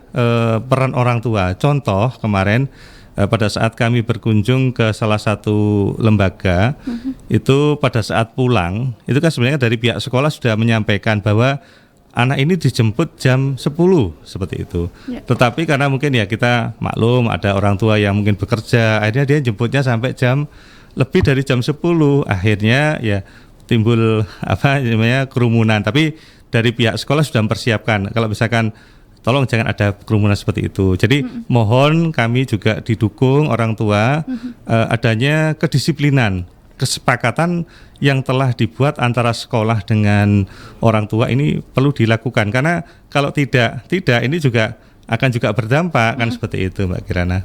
peran orang tua. Contoh kemarin pada saat kami berkunjung ke salah satu lembaga, itu pada saat pulang, itu kan sebenarnya dari pihak sekolah sudah menyampaikan bahwa anak ini dijemput jam 10 seperti itu. Tetapi karena mungkin ya kita maklum ada orang tua yang mungkin bekerja, akhirnya dia jemputnya sampai lebih dari jam 10. Akhirnya ya timbul kerumunan. Tapi dari pihak sekolah sudah mempersiapkan kalau misalkan tolong jangan ada kerumunan seperti itu. Jadi mohon kami juga didukung orang tua adanya kedisiplinan, kesepakatan yang telah dibuat antara sekolah dengan orang tua ini perlu dilakukan, karena kalau tidak ini juga akan juga berdampak kan seperti itu Mbak Kirana.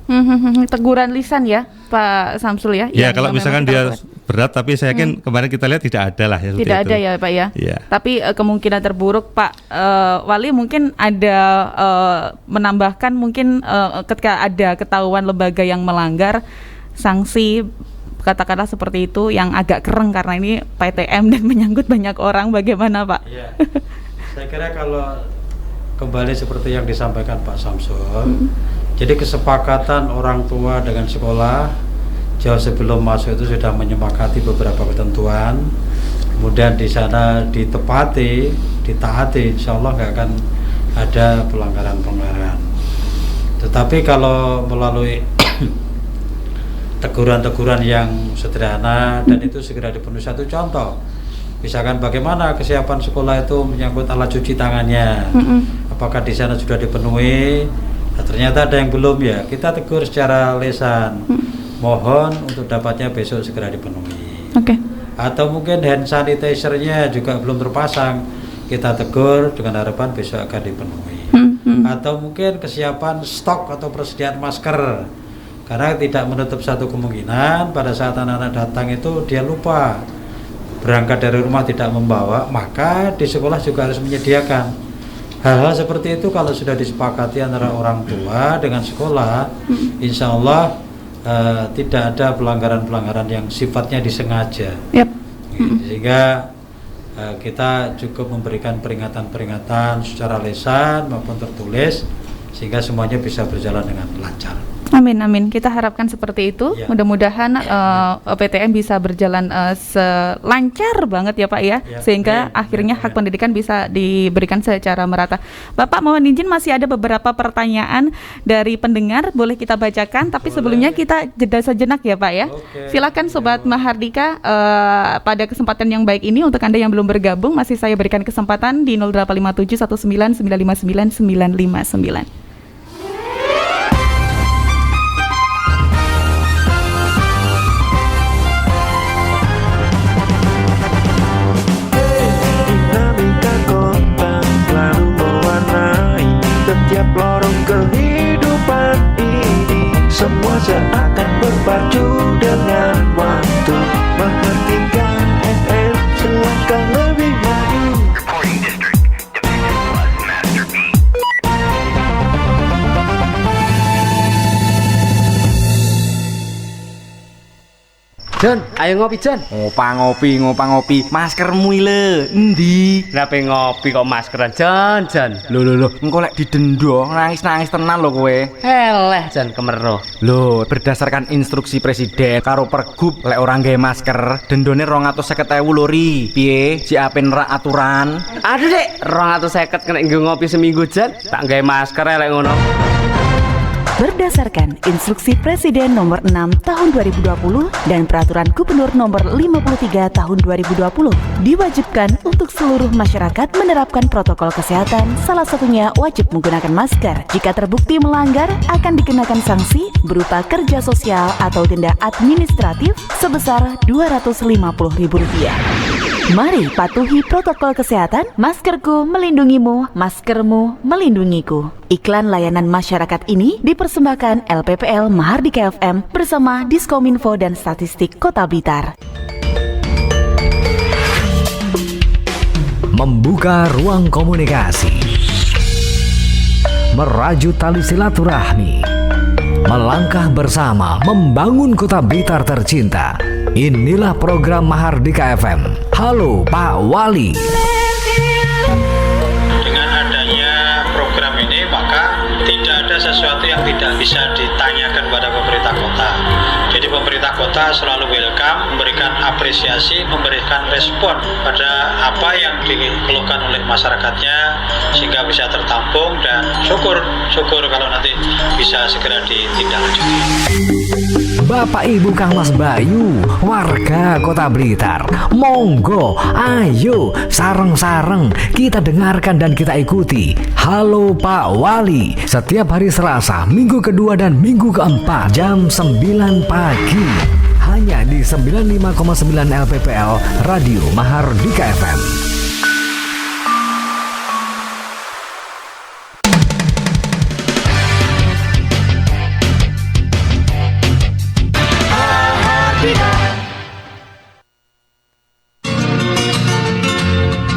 Teguran lisan ya Pak Samsul ya. Ya kalau misalkan dia berat, tapi saya yakin kemarin kita lihat tidak ada lah ya. Tidak ada ya Pak ya. Tapi kemungkinan terburuk Pak Wali mungkin ada menambahkan mungkin ketika ada ketahuan lembaga yang melanggar, sanksi katakanlah seperti itu yang agak keren karena ini PTM dan menyangkut banyak orang, bagaimana Pak? Ya, saya kira kalau kembali seperti yang disampaikan Pak Samsul, jadi kesepakatan orang tua dengan sekolah jauh sebelum masuk itu sudah menyepakati beberapa ketentuan, kemudian di sana ditaati, insya Allah nggak akan ada pelanggaran. Tetapi kalau melalui teguran-teguran yang sederhana dan itu segera dipenuhi, satu contoh, misalkan bagaimana kesiapan sekolah itu menyangkut alat cuci tangannya, apakah di sana sudah dipenuhi? Nah, ternyata ada yang belum ya, kita tegur secara lisan, mohon untuk dapatnya besok segera dipenuhi. Atau mungkin hand sanitizer-nya juga belum terpasang, kita tegur dengan harapan besok akan dipenuhi. Atau mungkin kesiapan stok atau persediaan masker, karena tidak menutup satu kemungkinan pada saat anak-anak datang itu dia lupa berangkat dari rumah tidak membawa, maka di sekolah juga harus menyediakan hal-hal seperti itu. Kalau sudah disepakati antara orang tua dengan sekolah, insya Allah tidak ada pelanggaran-pelanggaran yang sifatnya disengaja. Sehingga kita cukup memberikan peringatan-peringatan secara lisan maupun tertulis sehingga semuanya bisa berjalan dengan lancar. Amin. Kita harapkan seperti itu. Mudah-mudahan PTM bisa berjalan selancar banget ya Pak ya, sehingga akhirnya hak pendidikan bisa diberikan secara merata. Bapak mohon izin masih ada beberapa pertanyaan dari pendengar, boleh kita bacakan, tapi sebelumnya kita jeda sejenak ya Pak ya. Silakan Sobat Mahardika, pada kesempatan yang baik ini untuk Anda yang belum bergabung, masih saya berikan kesempatan di 0857 19 959 959. Setiap lorong kehidupan ini, semua seakan berpacu dengan waktu. Menghentikan FM selangkah lebih maju. Recording District, Division Plus Masterpiece. Jon, ayo ngopi Jon. Ngopi. Maskermu ile endi? Nape ngopi kok maskeran Jon? Lho, engko lek didendo nangis tenan lho kowe. Eleh Jon kemero. Lho, berdasarkan instruksi presiden karo pergub lek ora nggawe masker dendone 250.000 lho ri. Piye? Siapin rak aturan. Aduh Dek, 250 kena nggo ngopi seminggu Jon. Tak nggawe masker lek ngono. Berdasarkan Instruksi Presiden Nomor 6 Tahun 2020 dan Peraturan Gubernur Nomor 53 Tahun 2020, diwajibkan untuk seluruh masyarakat menerapkan protokol kesehatan, salah satunya wajib menggunakan masker. Jika terbukti melanggar, akan dikenakan sanksi berupa kerja sosial atau denda administratif sebesar Rp250.000. Mari patuhi protokol kesehatan, maskerku melindungimu, maskermu melindungiku. Iklan layanan masyarakat ini dipersembahkan LPPL Mahardika FM bersama Diskominfo dan Statistik Kota Blitar. Membuka ruang komunikasi, merajut tali silaturahmi, melangkah bersama membangun Kota Blitar tercinta. Inilah program Mahardika FM. Halo Pak Wali. Dengan adanya program ini maka tidak ada sesuatu yang tidak bisa ditanyakan kepada pemerintah kota. Jadi pemerintah kota selalu welcome, memberikan apresiasi, memberikan respon pada apa yang dikeluhkan oleh masyarakatnya sehingga bisa tertampung dan syukur kalau nanti bisa segera ditindaklanjuti. Bapak Ibu Kang Mas Bayu, warga Kota Blitar, monggo, ayo, sareng-sareng kita dengarkan dan kita ikuti Halo Pak Wali setiap hari Selasa, minggu kedua dan minggu keempat jam 9 pagi hanya di 95,9 LPPL Radio Mahardika FM.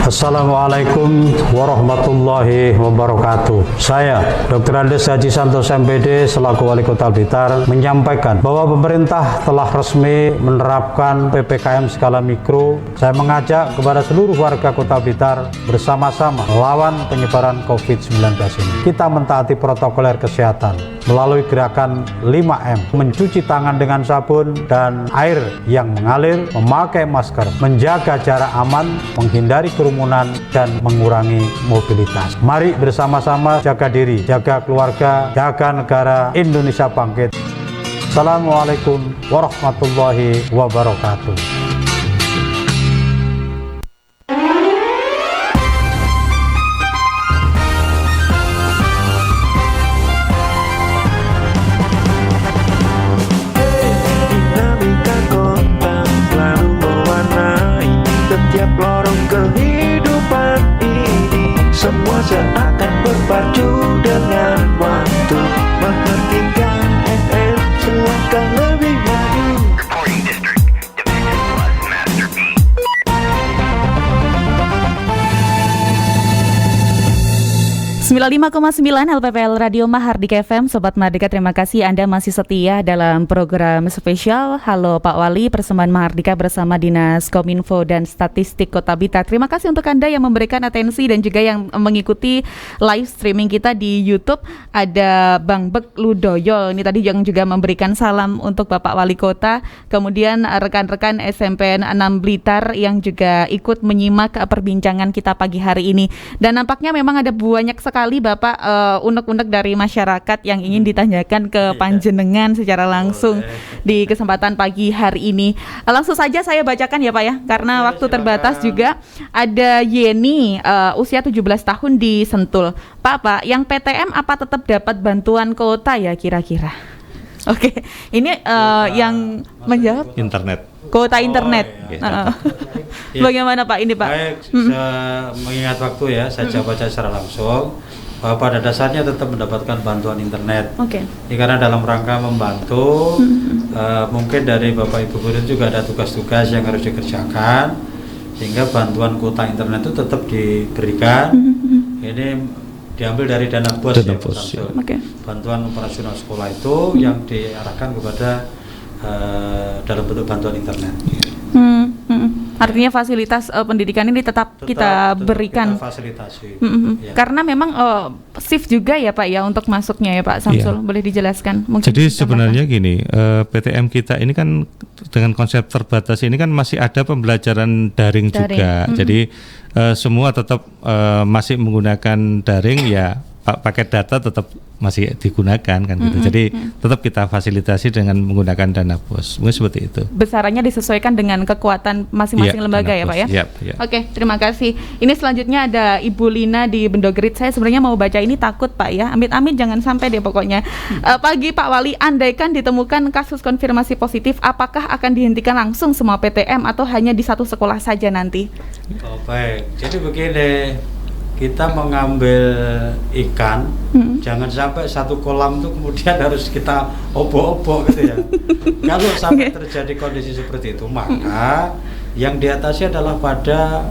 Assalamualaikum warahmatullahi wabarakatuh. Saya Dr. Andes Haji Santos MPD selaku Wali Kota Blitar menyampaikan bahwa pemerintah telah resmi menerapkan PPKM skala mikro. Saya mengajak kepada seluruh warga Kota Blitar bersama-sama melawan penyebaran COVID-19 ini. Kita mentaati protokoler kesehatan melalui gerakan 5M, mencuci tangan dengan sabun dan air yang mengalir, memakai masker, menjaga jarak aman, menghindari kerumunan, dan mengurangi mobilitas. Mari bersama-sama jaga diri, jaga keluarga, jaga negara Indonesia bangkit. Assalamualaikum warahmatullahi wabarakatuh. Semua seakan berpacu dengan waktu. Mahardika FM selangkah lebih maju. Recording District, Division Plus Master Beat. 95,9 LPPL Radio Mahardika FM. Sobat Mahardika, terima kasih Anda masih setia dalam program spesial Halo Pak Wali, persembahan Mahardika bersama Dinas Kominfo dan Statistik Kota Blitar. Terima kasih untuk Anda yang memberikan atensi dan juga yang mengikuti live streaming kita di YouTube. Ada Bang Bek Ludoyo ini tadi yang juga memberikan salam untuk Bapak Wali Kota. Kemudian rekan-rekan SMPN 6 Blitar yang juga ikut menyimak perbincangan kita pagi hari ini. Dan nampaknya memang ada banyak sekali Bapak unek-unek dari masyarakat yang ingin ditanyakan ke panjenengan secara langsung di kesempatan pagi hari ini. Langsung saja saya bacakan ya Pak ya, karena waktu terbatas juga. Ada Yeni, usia 17 tahun di Sentul. Pak, yang PTM apa tetap dapat bantuan kuota ya kira-kira? Oke, ini yang menjawab Internet. Kuota internet. Iya. Bagaimana Pak ini Pak? Baik, saya mengingat waktu ya, saya jawab aja secara langsung. Bahwa pada dasarnya tetap mendapatkan bantuan internet. Oke. Ini karena dalam rangka membantu, mungkin dari Bapak Ibu Guru juga ada tugas-tugas yang harus dikerjakan, sehingga bantuan kuota internet itu tetap diberikan. Ini diambil dari dana BOS ya, Okay. Bantuan operasional sekolah itu yang diarahkan kepada dalam bentuk bantuan internet. Artinya fasilitas pendidikan ini tetap kita berikan. Kita fasilitasi. Ya. Karena memang shift juga ya Pak ya untuk masuknya ya Pak Samsul. Boleh dijelaskan? Mungkin jadi sebenarnya gini, PTM kita ini kan dengan konsep terbatas ini kan masih ada pembelajaran daring. Juga. Jadi semua tetap masih menggunakan daring ya. paket data tetap masih digunakan kan gitu. Jadi tetap kita fasilitasi dengan menggunakan dana BOS. Mungkin seperti itu. Besarannya disesuaikan dengan kekuatan masing-masing lembaga ya Pak ya? Iya. Oke, terima kasih. Ini selanjutnya ada Ibu Lina di Bendogrit. Saya sebenarnya mau baca ini takut Pak ya. Amit-amit jangan sampai deh pokoknya. Pagi Pak Wali, andaikan ditemukan kasus konfirmasi positif, apakah akan dihentikan langsung semua PTM atau hanya di satu sekolah saja nanti? Oh baik, jadi begini, kita mengambil ikan, jangan sampai satu kolam itu kemudian harus kita obok-obok gitu ya. Kalau sampai terjadi kondisi seperti itu, maka yang diatasi adalah pada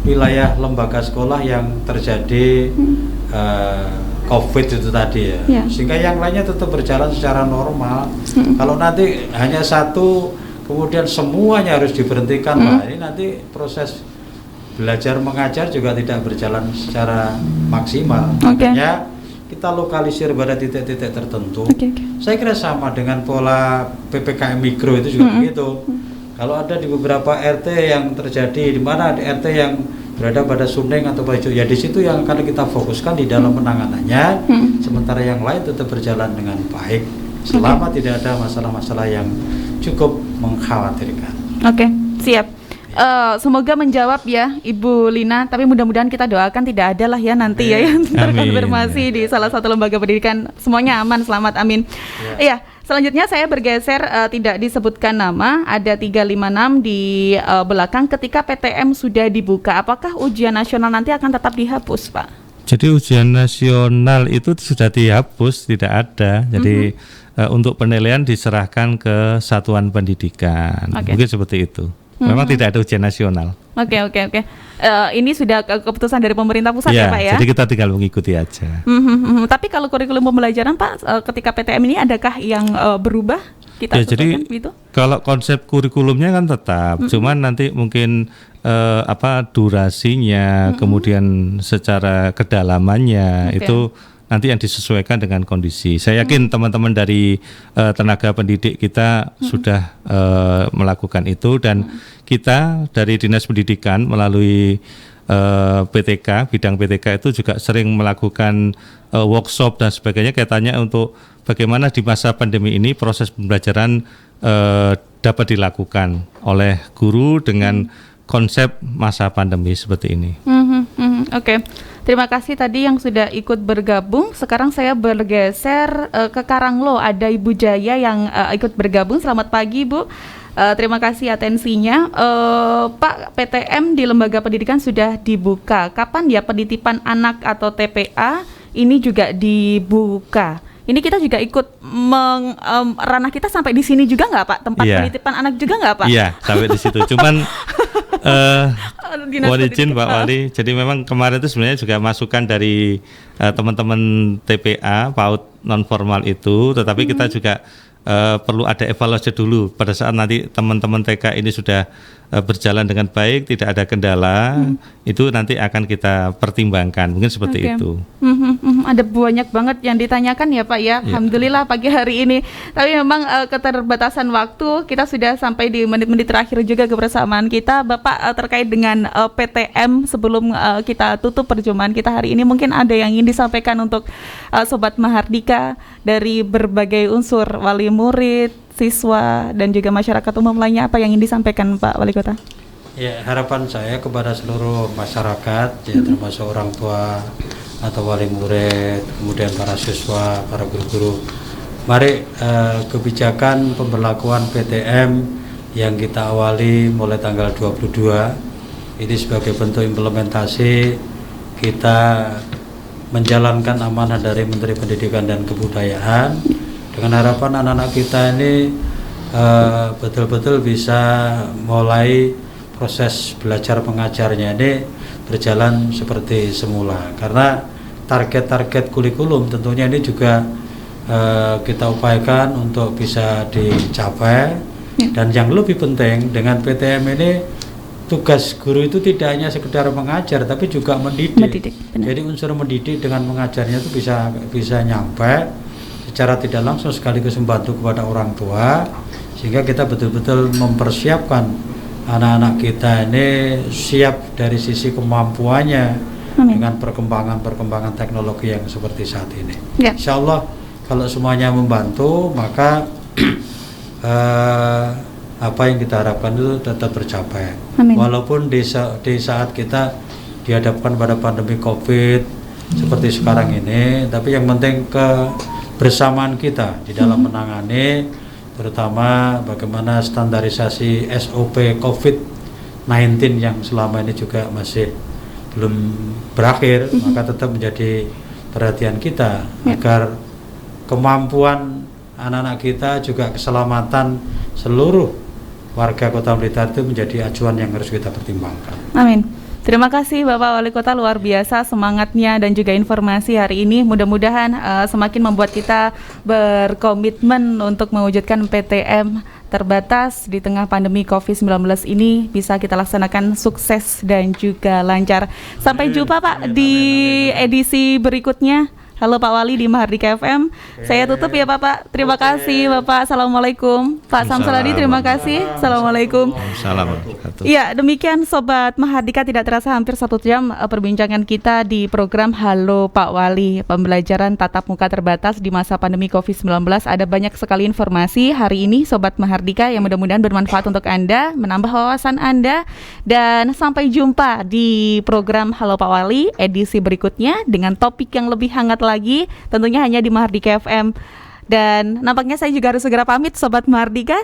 wilayah lembaga sekolah yang terjadi COVID itu tadi ya. Sehingga yang lainnya tetap berjalan secara normal. Kalau nanti hanya satu, kemudian semuanya harus diberhentikan, nah ini nanti proses belajar mengajar juga tidak berjalan secara maksimal. Makanya kita lokalisir pada titik-titik tertentu. Saya kira sama dengan pola PPKM mikro itu juga begitu. Kalau ada di beberapa RT yang terjadi, di mana ada RT yang berada pada Suning atau Bajo, ya di situ yang akan kita fokuskan di dalam penanganannya. Sementara yang lain tetap berjalan dengan baik selama tidak ada masalah-masalah yang cukup mengkhawatirkan. Oke, siap. Semoga menjawab ya Ibu Lina, tapi mudah-mudahan kita doakan tidak ada lah ya nanti ya yang terkonfirmasi di salah satu lembaga pendidikan. Semuanya aman, selamat, amin. Iya, selanjutnya saya bergeser, tidak disebutkan nama, ada 356 di belakang. Ketika PTM sudah dibuka, apakah ujian nasional nanti akan tetap dihapus Pak? Jadi ujian nasional itu sudah dihapus, tidak ada. Jadi untuk penilaian diserahkan ke satuan pendidikan. Mungkin seperti itu. Memang tidak ada ujian nasional. Oke. Ini sudah keputusan dari pemerintah pusat ya Pak ya? Jadi kita tinggal mengikuti aja. Tapi kalau kurikulum pembelajaran Pak, ketika PTM ini adakah yang berubah? Kita jadi gitu? Kalau konsep kurikulumnya kan tetap, cuman nanti mungkin durasinya, kemudian secara kedalamannya itu nanti yang disesuaikan dengan kondisi. Saya yakin teman-teman dari tenaga pendidik kita sudah melakukan itu, dan kita dari Dinas Pendidikan melalui PTK, bidang PTK itu juga sering melakukan workshop dan sebagainya kaitannya untuk bagaimana di masa pandemi ini proses pembelajaran dapat dilakukan oleh guru dengan konsep masa pandemi seperti ini. Oke. Terima kasih tadi yang sudah ikut bergabung. Sekarang saya bergeser ke Karanglo. Ada Ibu Jaya yang ikut bergabung. Selamat pagi Bu. Terima kasih atensinya. Pak, PTM di lembaga pendidikan sudah dibuka. Kapan ya penitipan anak atau TPA ini juga dibuka? Ini kita juga ikut ranah kita sampai di sini juga nggak Pak? Tempat penitipan anak juga nggak Pak? Iya, sampai di situ. Cuman mohon izin Pak Wali. Jadi memang kemarin itu sebenarnya juga masukan dari teman-teman TPA PAUD non formal itu, tetapi kita juga perlu ada evaluasi dulu pada saat nanti teman-teman TK ini sudah berjalan dengan baik, tidak ada kendala, itu nanti akan kita pertimbangkan, mungkin seperti itu. Ada banyak banget yang ditanyakan ya Pak ya. Alhamdulillah pagi hari ini. Tapi memang keterbatasan waktu, kita sudah sampai di menit-menit terakhir juga kebersamaan kita. Bapak terkait dengan PTM sebelum kita tutup perjumpaan kita hari ini, mungkin ada yang ingin disampaikan untuk Sobat Mahardika dari berbagai unsur, wali murid, siswa, dan juga masyarakat umum lainnya, apa yang ingin disampaikan Pak Wali Kota? Ya, harapan saya kepada seluruh masyarakat, ya termasuk orang tua atau wali murid, kemudian para siswa, para guru-guru, mari kebijakan pemberlakuan PTM yang kita awali mulai tanggal 22 ini sebagai bentuk implementasi kita menjalankan amanah dari Menteri Pendidikan dan Kebudayaan, dengan harapan anak-anak kita ini betul-betul bisa mulai proses belajar mengajarnya ini berjalan seperti semula. Karena target-target kurikulum tentunya ini juga kita upayakan untuk bisa dicapai. Dan yang lebih penting dengan PTM ini, tugas guru itu tidak hanya sekedar mengajar tapi juga mendidik. Jadi unsur mendidik dengan mengajarnya itu bisa nyampe secara tidak langsung sekaligus membantu kepada orang tua, sehingga kita betul-betul mempersiapkan anak-anak kita ini siap dari sisi kemampuannya dengan perkembangan teknologi yang seperti saat ini. Ya. Insya Allah kalau semuanya membantu, maka apa yang kita harapkan itu tetap tercapai. Amin. Walaupun di saat kita dihadapkan pada pandemi COVID seperti sekarang ini, tapi yang penting kebersamaan kita di dalam menangani, terutama bagaimana standarisasi SOP COVID-19 yang selama ini juga masih belum berakhir, maka tetap menjadi perhatian kita agar kemampuan anak-anak kita juga keselamatan seluruh warga Kota Blitar itu menjadi acuan yang harus kita pertimbangkan. Amin. Terima kasih Bapak Wali Kota, luar biasa semangatnya dan juga informasi hari ini. Mudah-mudahan semakin membuat kita berkomitmen untuk mewujudkan PTM terbatas di tengah pandemi COVID-19 ini bisa kita laksanakan sukses dan juga lancar. Sampai jumpa Pak di edisi berikutnya. Halo Pak Wali di Mahardika FM. Saya tutup ya Bapak. Terima kasih Bapak. Assalamualaikum. Pak Samsuladi, terima kasih. Assalamualaikum. Assalamualaikum. Ya, demikian Sobat Mahardika, tidak terasa hampir 1 jam perbincangan kita di program Halo Pak Wali, pembelajaran tatap muka terbatas di masa pandemi COVID-19. Ada banyak sekali informasi hari ini Sobat Mahardika yang mudah-mudahan bermanfaat untuk Anda, menambah wawasan Anda, dan sampai jumpa di program Halo Pak Wali edisi berikutnya dengan topik yang lebih hangat lagi, tentunya hanya di Mahardika FM. Dan nampaknya saya juga harus segera pamit Sobat Mahardika,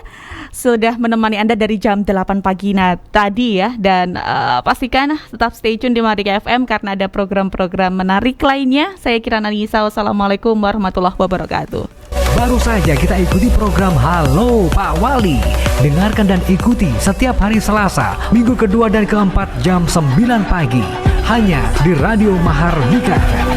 sudah menemani Anda dari jam 8 pagi tadi ya. Dan pastikan tetap stay tune di Mahardika FM karena ada program-program menarik lainnya. Saya Kirana Nisa, wassalamualaikum warahmatullahi wabarakatuh. Baru saja kita ikuti program Halo Pak Wali. Dengarkan dan ikuti setiap hari Selasa, minggu kedua dan keempat jam 9 pagi. Hanya di Radio Mahardika FM.